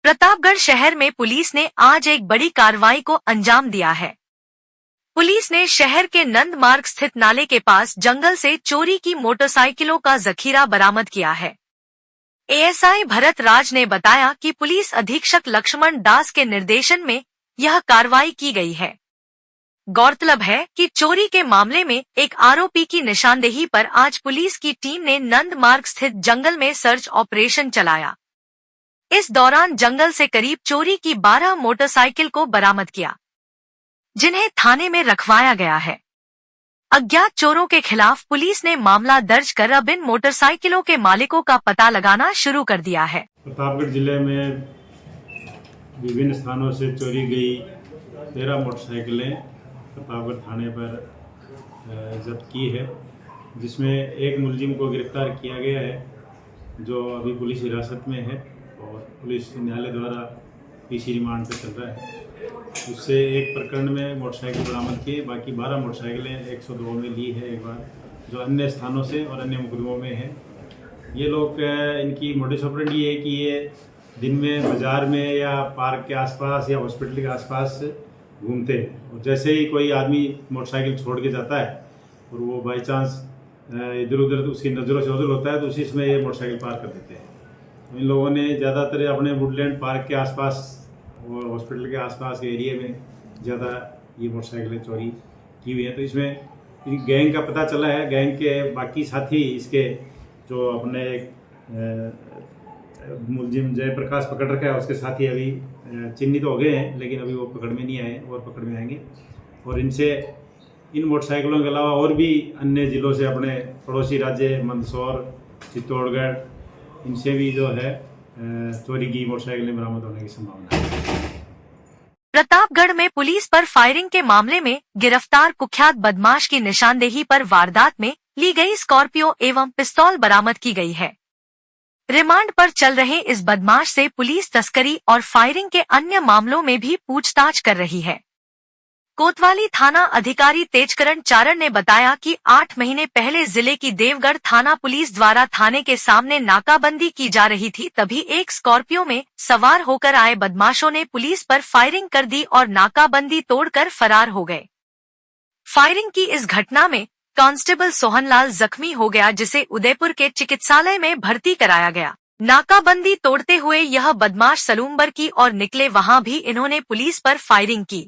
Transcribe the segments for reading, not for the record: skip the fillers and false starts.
प्रतापगढ़ शहर में पुलिस ने आज एक बड़ी कार्रवाई को अंजाम दिया है। पुलिस ने शहर के नंद मार्ग स्थित नाले के पास जंगल से चोरी की मोटरसाइकिलों का जखीरा बरामद किया है। एएसआई भरत राज ने बताया कि पुलिस अधीक्षक लक्ष्मण दास के निर्देशन में यह कार्रवाई की गई है। गौरतलब है कि चोरी के मामले में एक आरोपी की निशानदेही पर आज पुलिस की टीम ने नंद मार्ग स्थित जंगल में सर्च ऑपरेशन चलाया। इस दौरान जंगल से करीब चोरी की 12 मोटरसाइकिल को बरामद किया, जिन्हें थाने में रखवाया गया है। अज्ञात चोरों के खिलाफ पुलिस ने मामला दर्ज कर अब इन मोटरसाइकिलों के मालिकों का पता लगाना शुरू कर दिया है। प्रतापगढ़ जिले में विभिन्न स्थानों से चोरी गई 13 मोटरसाइकिलें प्रतापगढ़ थाने पर जब्त की है, जिसमें एक मुलजिम को गिरफ्तार किया गया है, जो अभी पुलिस हिरासत में है और पुलिस न्यायालय द्वारा पीसी रिमांड पर चल रहा है। उससे एक प्रकरण में मोटरसाइकिल बरामद किए, बाकी 12 मोटरसाइकिलें 102 में ली है एक बार, जो अन्य स्थानों से और अन्य मुकदमों में है। ये लोग इनकी मोडिस ऑपरेंडी है कि ये दिन में बाज़ार में या पार्क के आसपास या हॉस्पिटल के आसपास घूमते हैं, और जैसे ही कोई आदमी मोटरसाइकिल छोड़ के जाता है और वो बाई चांस इधर उधर उसकी नज़रों से ओझल होता है तो उसी समय ये मोटरसाइकिल पार्क कर देते हैं। इन लोगों ने ज़्यादातर अपने वुडलैंड पार्क के आसपास और हॉस्पिटल के आसपास के एरिया में ज़्यादा ये मोटरसाइकिलें चोरी की हुई हैं। तो इसमें गैंग का पता चला है। गैंग के बाकी साथी इसके जो अपने मुलजिम जयप्रकाश पकड़ रखा है, उसके साथी अभी चिन्हित हो गए हैं, लेकिन अभी वो पकड़ में नहीं आए और पकड़ में आएंगे। और इनसे इन मोटरसाइकिलों के अलावा और भी अन्य ज़िलों से अपने पड़ोसी राज्य मंदसौर, चित्तौड़गढ़, इनसे भी जो है चोरी की मोटरसाइकिलें बरामद होने की संभावना है। प्रतापगढ़ में पुलिस पर फायरिंग के मामले में गिरफ्तार कुख्यात बदमाश की निशानदेही पर वारदात में ली गई स्कॉर्पियो एवं पिस्तौल बरामद की गई है। रिमांड पर चल रहे इस बदमाश से पुलिस तस्करी और फायरिंग के अन्य मामलों में भी पूछताछ कर रही है। कोतवाली थाना अधिकारी तेजकरण चारण ने बताया कि 8 महीने पहले जिले की देवगढ़ थाना पुलिस द्वारा थाने के सामने नाकाबंदी की जा रही थी, तभी एक स्कॉर्पियो में सवार होकर आए बदमाशों ने पुलिस पर फायरिंग कर दी और नाकाबंदी तोड़कर फरार हो गए। फायरिंग की इस घटना में कांस्टेबल सोहनलाल जख्मी हो गया, जिसे उदयपुर के चिकित्सालय में भर्ती कराया गया। नाकाबंदी तोड़ते हुए यह बदमाश सलूम्बर की और निकले, वहां भी इन्होंने पुलिस पर फायरिंग की।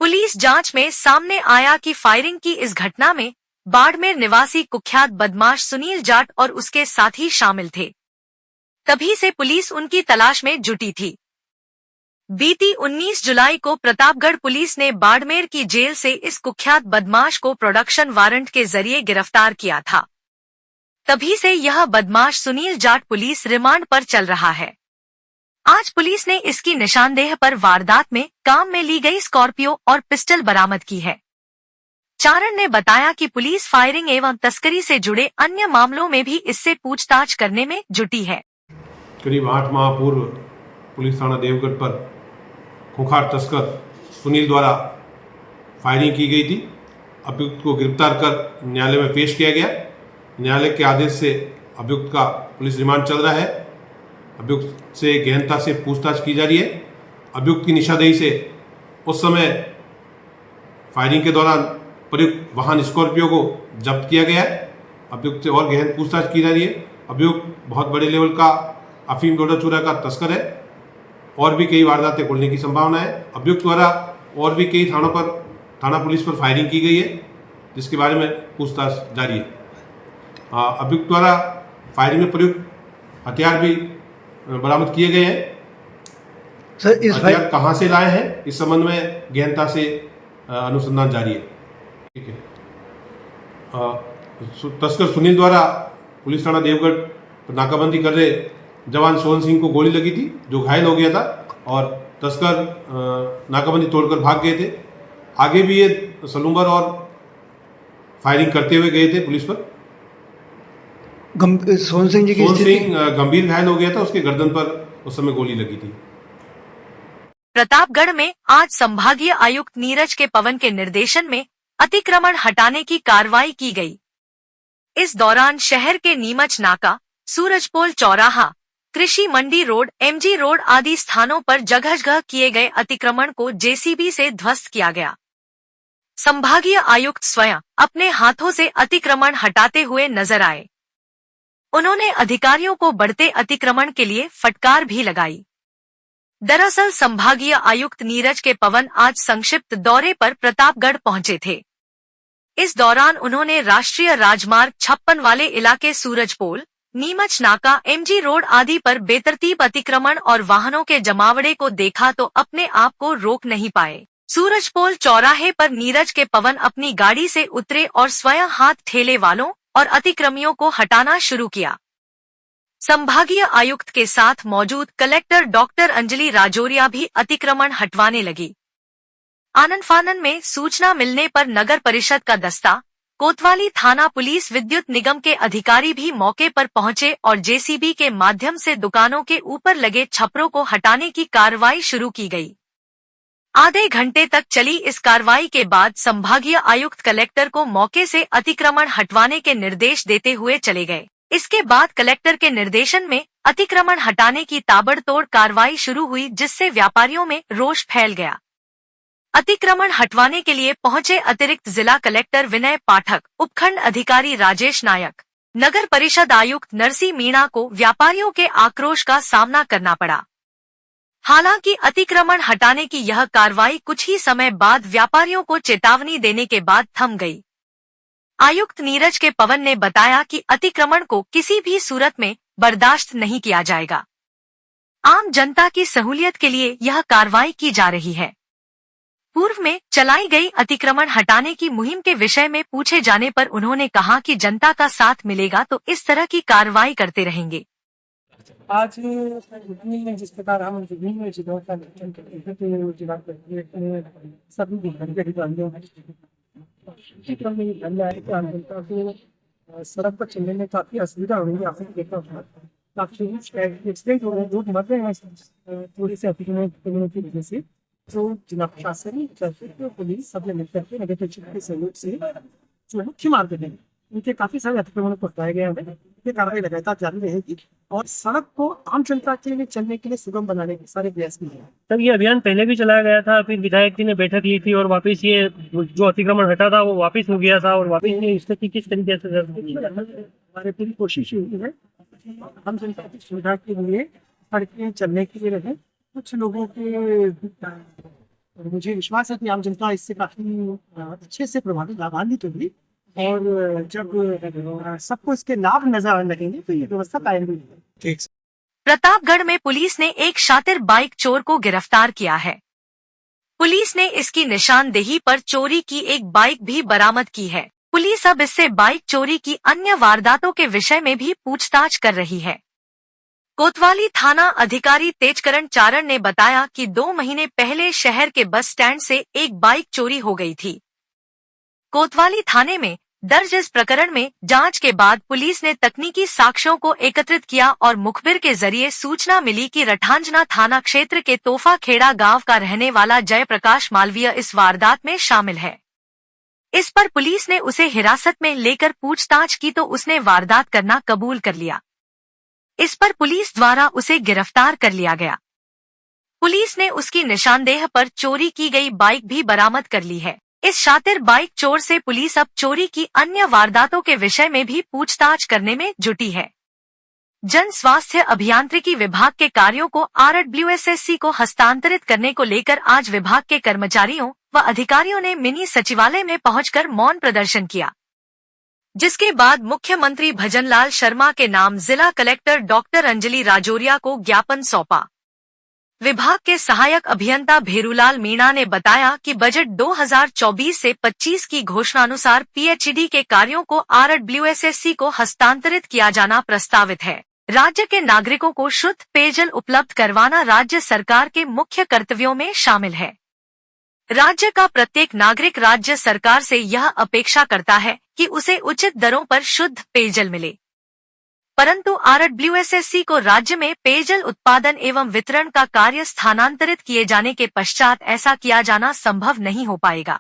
पुलिस जांच में सामने आया कि फायरिंग की इस घटना में बाड़मेर निवासी कुख्यात बदमाश सुनील जाट और उसके साथी शामिल थे। तभी से पुलिस उनकी तलाश में जुटी थी। बीती 19 जुलाई को प्रतापगढ़ पुलिस ने बाड़मेर की जेल से इस कुख्यात बदमाश को प्रोडक्शन वारंट के जरिए गिरफ्तार किया था। तभी से यह बदमाश सुनील जाट पुलिस रिमांड पर चल रहा है। आज पुलिस ने इसकी निशानदेह पर वारदात में काम में ली गई स्कॉर्पियो और पिस्टल बरामद की है। चारण ने बताया कि पुलिस फायरिंग एवं तस्करी से जुड़े अन्य मामलों में भी इससे पूछताछ करने में जुटी है। करीब 8 माह पूर्व पुलिस थाना देवगढ़ पर खूंखार तस्कर सुनील द्वारा फायरिंग की गई थी। अभियुक्त को गिरफ्तार कर न्यायालय में पेश किया गया। न्यायालय के आदेश से अभियुक्त का पुलिस रिमांड चल रहा है। अभियुक्त से गहनता से पूछताछ की जा रही है। अभियुक्त की निशानदेही से उस समय फायरिंग के दौरान प्रयुक्त वाहन स्कॉर्पियो को जब्त किया गया है। अभियुक्त से और गहन पूछताछ की जा रही है। अभियुक्त बहुत बड़े लेवल का अफीम डोडा चूरा का तस्कर है और भी कई वारदातें खुलने की संभावना है। अभियुक्त द्वारा और भी कई थाना पुलिस पर फायरिंग की गई है, जिसके बारे में पूछताछ जारी है। अभियुक्त द्वारा फायरिंग में प्रयुक्त हथियार भी बरामद किए गए हैं। सर, इस हथियार कहां से लाए हैं, इस संबंध में गहनता से अनुसंधान जारी है। ठीक है। तस्कर सुनील द्वारा पुलिस थाना देवगढ़ नाकाबंदी कर रहे जवान सोहन सिंह को गोली लगी थी, जो घायल हो गया था, और तस्कर नाकाबंदी तोड़कर भाग गए थे। आगे भी ये सलूम्बर और फायरिंग करते हुए गए थे पुलिस पर। सोहन सिंह जी की गंभीर घायल हो गया था, उसके गर्दन पर उस समय गोली लगी थी। प्रतापगढ़ में आज संभागीय आयुक्त नीरज के पवन के निर्देशन में अतिक्रमण हटाने की कार्रवाई की गई। इस दौरान शहर के नीमच नाका, सूरजपोल चौराहा, कृषि मंडी रोड, एमजी रोड आदि स्थानों पर जगह जगह किए गए अतिक्रमण को जेसीबी से ध्वस्त किया गया। संभागीय आयुक्त स्वयं अपने हाथों से अतिक्रमण हटाते हुए नजर आए। उन्होंने अधिकारियों को बढ़ते अतिक्रमण के लिए फटकार भी लगाई। दरअसल संभागीय आयुक्त नीरज के पवन आज संक्षिप्त दौरे पर प्रतापगढ़ पहुंचे थे। इस दौरान उन्होंने राष्ट्रीय राजमार्ग 56 वाले इलाके सूरजपोल, नीमच नाका, एमजी रोड आदि पर बेतरतीब अतिक्रमण और वाहनों के जमावड़े को देखा तो अपने आप को रोक नहीं पाए। सूरजपोल चौराहे पर नीरज के पवन अपनी गाड़ी से उतरे और स्वयं हाथ ठेले वालों और अतिक्रमियों को हटाना शुरू किया। संभागीय आयुक्त के साथ मौजूद कलेक्टर डॉक्टर अंजलि राजौरिया भी अतिक्रमण हटवाने लगी। आनन फानन में सूचना मिलने पर नगर परिषद का दस्ता, कोतवाली थाना पुलिस, विद्युत निगम के अधिकारी भी मौके पर पहुंचे और जेसीबी के माध्यम से दुकानों के ऊपर लगे छपरों को हटाने की कार्रवाई शुरू की गई। आधे घंटे तक चली इस कार्रवाई के बाद संभागीय आयुक्त कलेक्टर को मौके से अतिक्रमण हटवाने के निर्देश देते हुए चले गए। इसके बाद कलेक्टर के निर्देशन में अतिक्रमण हटाने की ताबड़तोड़ कार्रवाई शुरू हुई, जिससे व्यापारियों में रोष फैल गया। अतिक्रमण हटवाने के लिए पहुंचे अतिरिक्त जिला कलेक्टर विनय पाठक, उपखंड अधिकारी राजेश नायक, नगर परिषद आयुक्त नरसी मीणा को व्यापारियों के आक्रोश का सामना करना पड़ा। हालांकि अतिक्रमण हटाने की यह कार्रवाई कुछ ही समय बाद व्यापारियों को चेतावनी देने के बाद थम गई। आयुक्त नीरज के पवन ने बताया कि अतिक्रमण को किसी भी सूरत में बर्दाश्त नहीं किया जाएगा। आम जनता की सहूलियत के लिए यह कार्रवाई की जा रही है। पूर्व में चलाई गई अतिक्रमण हटाने की मुहिम के विषय में पूछे जाने पर उन्होंने कहा कि जनता का साथ मिलेगा तो इस तरह की कार्रवाई करते रहेंगे। आज जिस प्रकार हम विभिन्न जिलों का निरीक्षण करते हैं, जिला सभी विभागों के अधिकारियों इसी क्रम में ये ध्यान आया कि आम जनता को सड़क पर चलने में काफी असुविधा हो रही है। आपने देखा होगा काफी एक्सीडेंट हो रहे हैं, लोग मर रहे हैं थोड़ी सी अतिक्रमण की वजह से। तो जिला प्रशासन, पुलिस सबने मिलकर के नगर परिषद के सहयोग से जो मुख्य मार्ग है उनके काफी सारे अतिक्रमण को हटाए गए हैं। ये कार्रवाई लगातार जारी रहेगी और सड़क को आम जनता के लिए चलने के लिए सुगम बनाने के सारे प्रयास किए हैं। सर, ये अभियान पहले भी चलाया गया था, फिर विधायक जी ने बैठक ली थी और वापस ये जो अतिक्रमण हटा था वो वापस हो गया था और वापस ये स्थिति किस तरीके से हमारी पूरी कोशिश यही है आम जनता की सुविधा के लिए सड़कें चलने के लिए रहे। कुछ लोगों के मुझे विश्वास है कि आम जनता इससे काफी अच्छे से प्रभावित लाभान्वित होगी और जब सबको इसके लाभ नजर आने लगेंगे तो ये व्यवस्था कायम रहेगी। प्रतापगढ़ में पुलिस ने एक शातिर बाइक चोर को गिरफ्तार किया है। पुलिस ने इसकी निशानदेही पर चोरी की एक बाइक भी बरामद की है। पुलिस अब इससे बाइक चोरी की अन्य वारदातों के विषय में भी पूछताछ कर रही है। कोतवाली थाना अधिकारी तेजकरण चारण ने बताया कि 2 महीने पहले शहर के बस स्टैंड से एक बाइक चोरी हो गई थी। कोतवाली थाने में दर्ज इस प्रकरण में जांच के बाद पुलिस ने तकनीकी साक्ष्यों को एकत्रित किया और मुखबिर के जरिए सूचना मिली कि रठांजना थाना क्षेत्र के तोफा खेड़ा गांव का रहने वाला जयप्रकाश मालवीय इस वारदात में शामिल है। इस पर पुलिस ने उसे हिरासत में लेकर पूछताछ की तो उसने वारदात करना कबूल कर लिया। इस पर पुलिस द्वारा उसे गिरफ्तार कर लिया गया। पुलिस ने उसकी निशानदेह पर चोरी की गई बाइक भी बरामद कर ली है। इस शातिर बाइक चोर से पुलिस अब चोरी की अन्य वारदातों के विषय में भी पूछताछ करने में जुटी है। जन स्वास्थ्य अभियांत्रिकी विभाग के कार्यों को RWSSC को हस्तांतरित करने को लेकर आज विभाग के कर्मचारियों व अधिकारियों ने मिनी सचिवालय में पहुंचकर मौन प्रदर्शन किया, जिसके बाद मुख्यमंत्री भजनलाल शर्मा के नाम जिला कलेक्टर डॉक्टर अंजलि राजौरिया को ज्ञापन सौंपा। विभाग के सहायक अभियंता भेरूलाल मीणा ने बताया कि बजट 2024 से 25 की घोषणानुसार PHED के कार्यों को RWSSC को हस्तांतरित किया जाना प्रस्तावित है। राज्य के नागरिकों को शुद्ध पेयजल उपलब्ध करवाना राज्य सरकार के मुख्य कर्तव्यों में शामिल है। राज्य का प्रत्येक नागरिक राज्य सरकार से यह अपेक्षा करता है कि उसे उचित दरों पर शुद्ध पेयजल मिले, परंतु RWSSC को राज्य में पेयजल उत्पादन एवं वितरण का कार्य स्थानांतरित किए जाने के पश्चात ऐसा किया जाना संभव नहीं हो पाएगा।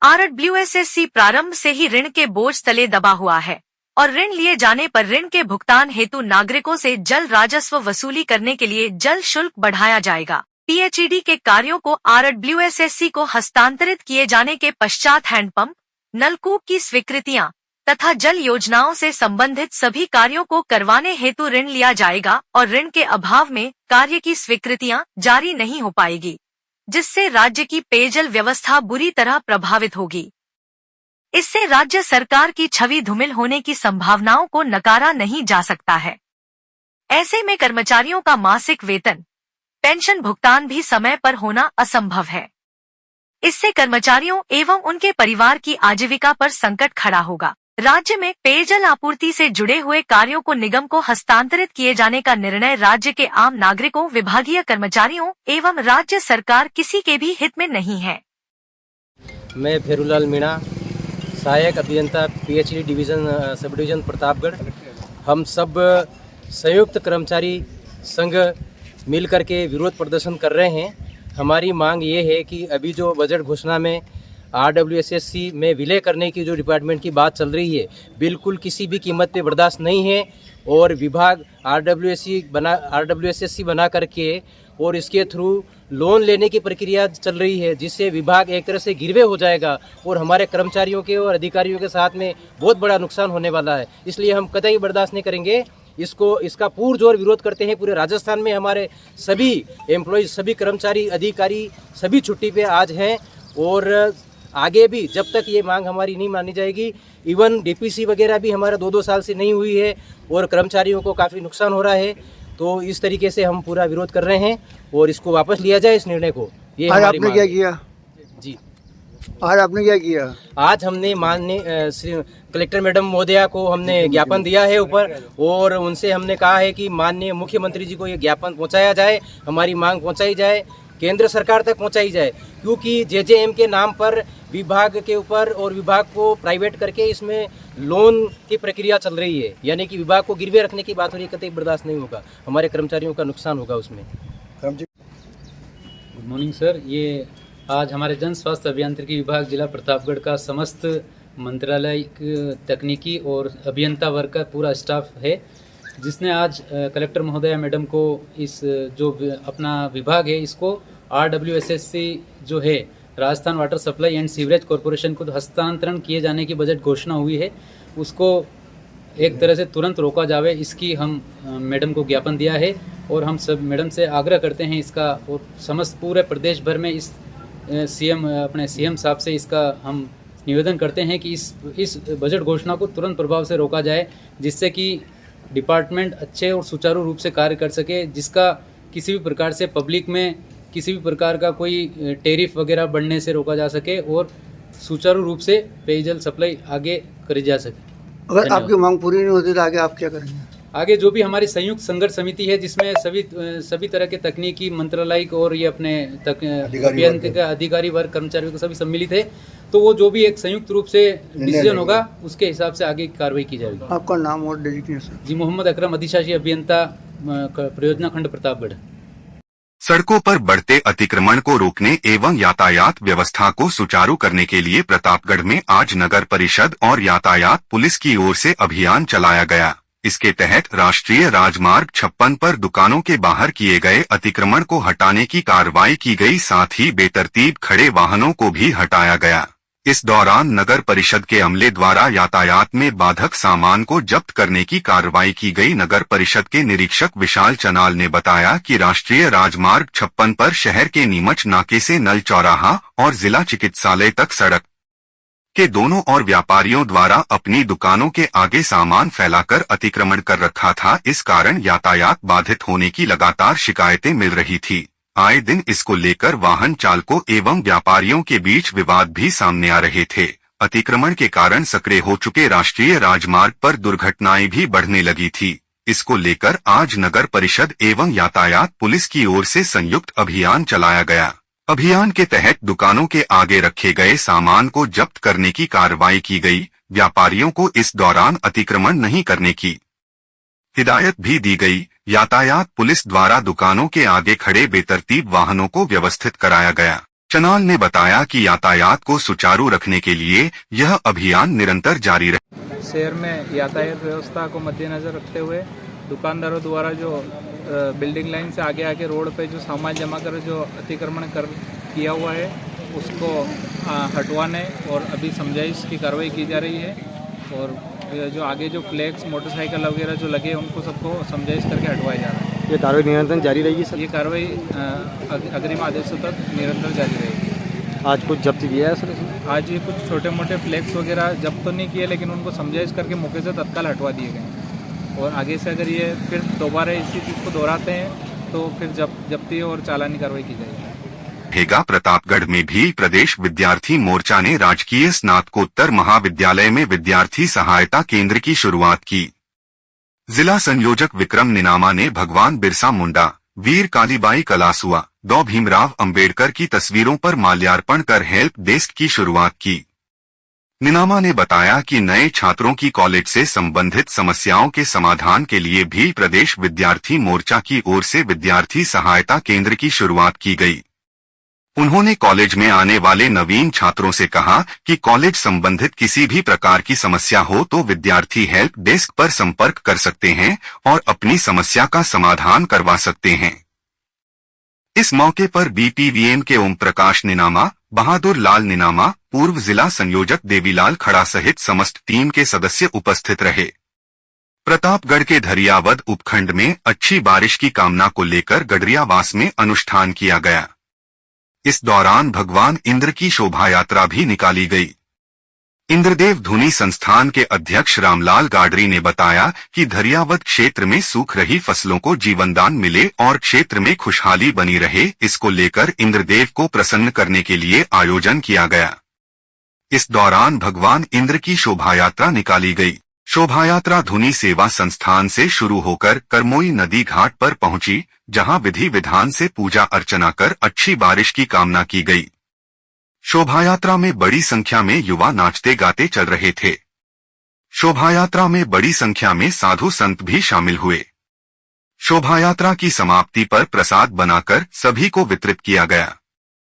RWSSC प्रारंभ से ही ऋण के बोझ तले दबा हुआ है और ऋण लिए जाने पर ऋण के भुगतान हेतु नागरिकों से जल राजस्व वसूली करने के लिए जल शुल्क बढ़ाया जाएगा। पीएचईडी के कार्यों को आरडब्ल्यूएसएससी को हस्तांतरित किए जाने के पश्चात हैंडपंप, नलकूप की स्वीकृतियां तथा जल योजनाओं से संबंधित सभी कार्यों को करवाने हेतु ऋण लिया जाएगा और ऋण के अभाव में कार्य की स्वीकृतियां जारी नहीं हो पाएगी, जिससे राज्य की पेयजल व्यवस्था बुरी तरह प्रभावित होगी। इससे राज्य सरकार की छवि धूमिल होने की संभावनाओं को नकारा नहीं जा सकता है। ऐसे में कर्मचारियों का मासिक वेतन, पेंशन भुगतान भी समय पर होना असंभव है। इससे कर्मचारियों एवं उनके परिवार की आजीविका पर संकट खड़ा होगा। राज्य में पेयजल आपूर्ति से जुड़े हुए कार्यों को निगम को हस्तांतरित किए जाने का निर्णय राज्य के आम नागरिकों, विभागीय कर्मचारियों एवं राज्य सरकार किसी के भी हित में नहीं है। मैं भेरूलाल मीणा, सहायक अभियंता PhD division sub division Pratapgarh. हम सब संयुक्त कर्मचारी संघ मिलकर के विरोध प्रदर्शन कर रहे हैं। हमारी मांग ये है कि अभी जो बजट घोषणा में आरडब्ल्यूएसएससी में विलय करने की जो डिपार्टमेंट की बात चल रही है, बिल्कुल किसी भी कीमत पे बर्दाश्त नहीं है। और विभाग आरडब्ल्यूएसएससी बना करके और इसके थ्रू लोन लेने की प्रक्रिया चल रही है, जिससे विभाग एक तरह से गिरवे हो जाएगा और हमारे कर्मचारियों के और अधिकारियों के साथ में बहुत बड़ा नुकसान होने वाला है। इसलिए हम कतई बर्दाश्त नहीं करेंगे। इसका पुरजोर विरोध करते हैं। पूरे राजस्थान में हमारे सभी एम्प्लॉयज, सभी कर्मचारी, अधिकारी सभी छुट्टी पे आज हैं और आगे भी जब तक ये मांग हमारी नहीं मानी जाएगी, इवन डीपीसी वगैरह भी हमारा 2-2 साल से नहीं हुई है और कर्मचारियों को काफ़ी नुकसान हो रहा है। तो इस तरीके से हम पूरा विरोध कर रहे हैं और इसको वापस लिया जाए, इस निर्णय को। ये आज आपने क्या किया? जी, आज आपने क्या किया? आज हमने माननीय श्री कलेक्टर मैडम महोदया को हमने ज्ञापन दिया है ऊपर, और उनसे हमने कहा है कि माननीय मुख्यमंत्री जी को ये ज्ञापन पहुंचाया जाए, हमारी मांग पहुंचाई जाए, केंद्र सरकार तक पहुंचाई जाए। क्योंकि जेजेएम के नाम पर विभाग के ऊपर और विभाग को प्राइवेट करके इसमें लोन की प्रक्रिया चल रही है, यानी कि विभाग को गिरवे रखने की बात हो रही है। कतई बर्दाश्त नहीं होगा, हमारे कर्मचारियों का नुकसान होगा उसमें। Good morning sir. ये आज हमारे जन स्वास्थ्य अभियांत्रिकी विभाग जिला प्रतापगढ़ का समस्त मंत्रालय तकनीकी और अभियंता वर्ग का पूरा स्टाफ है, जिसने आज कलेक्टर महोदया मैडम को इस जो अपना विभाग है इसको आरडब्ल्यूएसएससी जो है Rajasthan water supply and sewerage corporation को हस्तांतरण किए जाने की बजट घोषणा हुई है, उसको एक तरह से तुरंत रोका जावे, इसकी हम मैडम को ज्ञापन दिया है। और हम सब मैडम से आग्रह करते हैं इसका, और समस्त पूरे प्रदेश भर में इस अपने सीएम साहब से इसका हम निवेदन करते हैं कि इस बजट घोषणा को तुरंत प्रभाव से रोका जाए, जिससे कि डिपार्टमेंट अच्छे और सुचारू रूप से कार्य कर सके, जिसका किसी भी प्रकार से पब्लिक में किसी भी प्रकार का कोई टैरिफ वगैरह बढ़ने से रोका जा सके और सुचारू रूप से पेयजल सप्लाई आगे करी जा सके। अगर आपकी मांग पूरी नहीं होती तो आगे आप क्या करेंगे? आगे जो भी हमारी संयुक्त संघर्ष समिति है, जिसमें सभी तरह के तकनीकी मंत्रालय और ये अपने अभियंत्रिका अधिकारी वर्ग, कर्मचारियों को सभी सम्मिलित है, तो वो जो भी एक संयुक्त रूप से डिसीजन होगा उसके हिसाब से आगे कार्रवाई की जाएगी। आपका नाम और डेजिग्नेशन? जी, मोहम्मद अकरम, अधिशासी अभियंता, परियोजना खंड प्रतापगढ़। सड़कों पर बढ़ते अतिक्रमण को रोकने एवं यातायात व्यवस्था को सुचारू करने के लिए प्रतापगढ़ में आज नगर परिषद और यातायात पुलिस की ओर से अभियान चलाया गया। इसके तहत राष्ट्रीय राजमार्ग 56 पर दुकानों के बाहर किए गए अतिक्रमण को हटाने की कार्रवाई की गई, साथ ही बेतरतीब खड़े वाहनों को भी हटाया गया। इस दौरान नगर परिषद के अमले द्वारा यातायात में बाधक सामान को जब्त करने की कार्रवाई की गई। नगर परिषद के निरीक्षक विशाल चनाल ने बताया कि राष्ट्रीय राजमार्ग 56 पर शहर के नीमच नाके से नल चौराहा और जिला चिकित्सालय तक सड़क के दोनों ओर व्यापारियों द्वारा अपनी दुकानों के आगे सामान फैलाकर अतिक्रमण कर रखा था। इस कारण यातायात बाधित होने की लगातार शिकायतें मिल रही थी। आए दिन इसको लेकर वाहन चालकों एवं व्यापारियों के बीच विवाद भी सामने आ रहे थे। अतिक्रमण के कारण सकड़े हो चुके राष्ट्रीय राजमार्ग पर दुर्घटनाएं भी बढ़ने लगी थी। इसको लेकर आज नगर परिषद एवं यातायात पुलिस की ओर से संयुक्त अभियान चलाया गया। अभियान के तहत दुकानों के आगे रखे गए सामान को जब्त करने की कार्रवाई की गई। व्यापारियों को इस दौरान अतिक्रमण नहीं करने की हिदायत भी दी गई। यातायात पुलिस द्वारा दुकानों के आगे खड़े बेतरतीब वाहनों को व्यवस्थित कराया गया। चनाल ने बताया कि यातायात को सुचारू रखने के लिए यह अभियान निरंतर जारी रहे। शहर में यातायात व्यवस्था को मद्देनज़र रखते हुए दुकानदारों द्वारा जो बिल्डिंग लाइन से आगे आके रोड पे जो सामान जमा कर जो अतिक्रमण किया हुआ है उसको हटवाने और अभी समझाइश की कार्रवाई की जा रही है। और जो आगे जो फ्लैक्स मोटरसाइकिल वगैरह जो लगे उनको सबको समझाइश करके हटवाया जा रहा है। ये कार्रवाई निरंतर जारी रहेगी सर? ये कार्रवाई अग्रिम आदेशों तक निरंतर जारी रहेगी। आज कुछ जब्त किया है सर इसमें? आज ये कुछ छोटे मोटे फ्लैक्स वगैरह जब्त तो नहीं किए, लेकिन उनको समझाइश करके मौके से तत्काल हटवा दिए गए। और आगे से अगर ये फिर दोबारा इसी चीज़ को दोहराते हैं तो फिर जब्ती और चालानी कार्रवाई की जाएगी। रहेगा। प्रतापगढ़ में भी प्रदेश विद्यार्थी मोर्चा ने राजकीय स्नातकोत्तर महाविद्यालय में विद्यार्थी सहायता केंद्र की शुरुआत की। जिला संयोजक विक्रम निनामा ने भगवान बिरसा मुंडा, वीर कालीबाई कलासुआ, डॉ भीमराव अंबेडकर की तस्वीरों पर माल्यार्पण कर हेल्प डेस्क की शुरुआत की। निनामा ने बताया कि नए छात्रों की कॉलेज से संबंधित समस्याओं के समाधान के लिए भी प्रदेश विद्यार्थी मोर्चा की ओर से विद्यार्थी सहायता केंद्र की शुरुआत की गई। उन्होंने कॉलेज में आने वाले नवीन छात्रों से कहा कि कॉलेज संबंधित किसी भी प्रकार की समस्या हो तो विद्यार्थी हेल्प डेस्क पर संपर्क कर सकते हैं और अपनी समस्या का समाधान करवा सकते हैं। इस मौके पर बीपीवीएम के ओम प्रकाश निनामा, बहादुर लाल निनामा, पूर्व जिला संयोजक देवीलाल खड़ा सहित समस्त टीम के सदस्य उपस्थित रहे। प्रतापगढ़ के धरियावद उपखंड में अच्छी बारिश की कामना को लेकर गडरियावास में अनुष्ठान किया गया। इस दौरान भगवान इंद्र की शोभा यात्रा भी निकाली गई। इंद्रदेव धुनी संस्थान के अध्यक्ष रामलाल गाडरी ने बताया कि धरियावद क्षेत्र में सूख रही फसलों को जीवनदान मिले और क्षेत्र में खुशहाली बनी रहे, इसको लेकर इंद्रदेव को प्रसन्न करने के लिए आयोजन किया गया। इस दौरान भगवान इंद्र की शोभा यात्रा निकाली गई। शोभा यात्रा धुनी सेवा संस्थान से शुरू होकर करमोई नदी घाट पर पहुंची, जहां विधि विधान से पूजा अर्चना कर अच्छी बारिश की कामना की गई। शोभा यात्रा में बड़ी संख्या में युवा नाचते गाते चल रहे थे। शोभा यात्रा में बड़ी संख्या में साधु संत भी शामिल हुए। शोभा यात्रा की समाप्ति पर प्रसाद बनाकर सभी को वितरित किया गया।